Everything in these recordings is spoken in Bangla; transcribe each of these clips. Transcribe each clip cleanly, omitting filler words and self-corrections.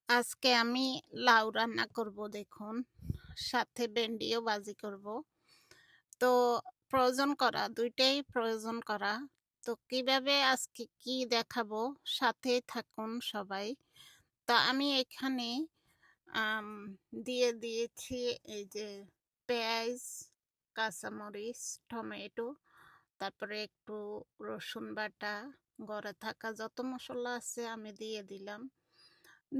আজকে আমি লাউ রান্না করব দেখুন। সাথে ভেন্ডিও ভাজি করব। তো প্রয়োজন করা ২ টাই প্রয়োজন করা। তো কিভাবে আজকে কি দেখাবো সাথেই থাকুন সবাই। তা আমি এখানে আম দিয়ে দিয়েছি এই যে পেঁয়াজ, কাঁচামরিচ, টমেটো, তারপরে একটু রসুন বাটা, ঘরে থাকা যত মসলা আছে আমি দিয়ে দিলাম।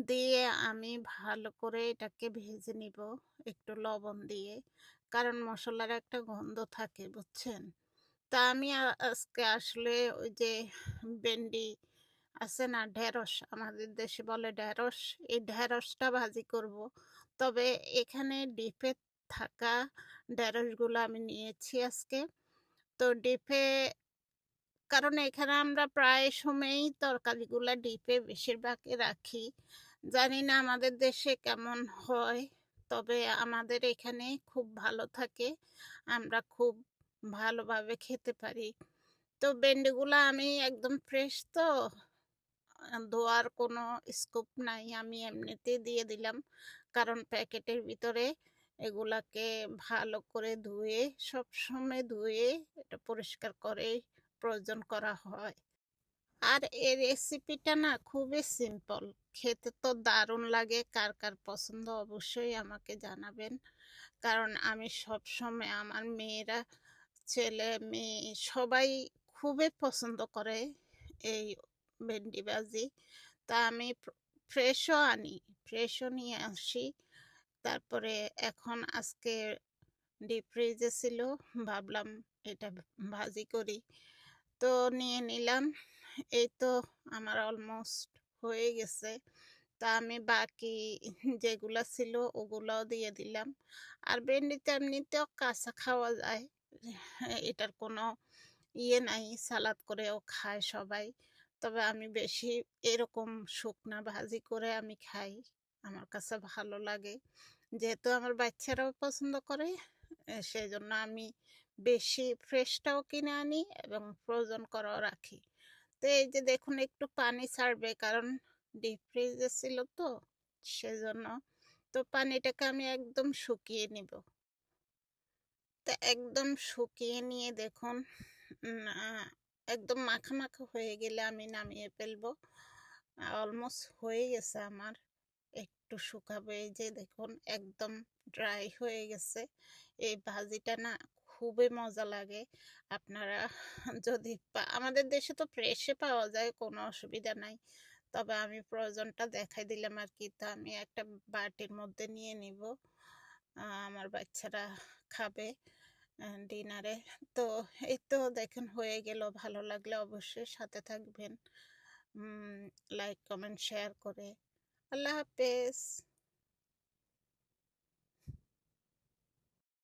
দিয়ে আমি ভালো করে এটাকে ভেজে নিব একটু লবণ দিয়ে। কারণ মসলার একটা গন্ধ থাকে বুঝছেন? তা আমি আজকে আসলে ওই যে ভেন্ডি আছে না ঢেঁড়স, আমাদের দেশে বলে ঢেঁড়স, এই ঢেঁড়সটা ভাজি করব। তবে এখানে ডিপে থাকা ঢেঁড়সগুলো আমি নিয়েছি আজকে। তো ডিপে কারণ এখানে আমরা প্রায় সময়ই তরকারিগুলা ডিপে বেশিরভাগই রাখি। জানি না আমাদের দেশে কেমন হয়, তবে আমাদের এখানে খুব ভালো থাকে। আমরা খুব ভালোভাবে খেতে পারি। তো ভেন্ডিগুলা আমি একদম ফ্রেশ তো, ধোয়ার কোনো স্কোপ নাই। আমি এমনিতেই দিয়ে দিলাম। কারণ প্যাকেটের ভিতরে এগুলাকে ভালো করে ধুয়ে, সবসময় ধুয়ে এটা পরিষ্কার করে প্রয়োজন করা হয়। আর এই রেসিপিটা না খুবই সিম্পল। খেতে তো দারুণ লাগে। কার, কার পছন্দ অবশ্যই আমাকে জানাবেন। কারণ আমি সবসময় আমার মেয়েরা, ছেলে-মেয়ে সবাই খুবই পছন্দ করে এই ভেন্ডি ভাজি। তা আমি ফ্রেশও আনি, ফ্রেশও নিয়ে আসি। তারপরে এখন আজকে ডিপ ফ্রিজে ছিল, ভাবলাম এটা ভাজি করি। তো নিয়ে নিলাম। এই তো আমার অলমোস্ট হয়ে গেছে। তা আমি বাকি যেগুলা ছিল ওগুলাও দিয়ে দিলাম। আর ভেন্ডিতে এমনিতেও কাঁচা খাওয়া যায়। এটার কোনো ইয়ে নাই, সালাদ করেও খায় সবাই। তবে আমি বেশি এরকম শুকনা ভাজি করে আমি খাই। আমার কাছে ভালো লাগে। যেহেতু আমার বাচ্চারাও পছন্দ করে, সেজন্য আমি বেশি ফ্রেশটাও কিনে আনি এবং ফ্রোজেন করাও রাখি। তো এই যে দেখুন একটু পানি ছাড়বে, কারণ ডিপ ফ্রিজে ছিল তো সেজন্য। তো পানিটাকে আমি একদম শুকিয়ে নিব। তো একদম শুকিয়ে নিয়ে দেখুন একদম মাখা, মাখা হয়ে গেলে আমি নামিয়ে ফেলবো। অলমোস্ট হয়ে গেছে আমার। একটু শুকাবো, এই যে দেখুন একদম ড্রাই হয়ে গেছে। এই ভাজিটা না খুবই মজা লাগে। আপনারা যদি আমাদের দেশে তো ফ্রেশে পাওয়া যায়, কোনো অসুবিধা নাই। তবে আমি প্রয়োজনটা দেখাই দিলাম আরকি। তো আমি একটা বাটির মধ্যে নিয়ে নিব। আমার বাচ্চারা খাবে ডিনারে। তো এই তো দেখেন হয়ে গেল। ভালো লাগলে অবশ্যই সাথে থাকবেন। লাইক, কমেন্ট, শেয়ার করে। আল্লাহ হাফেজ।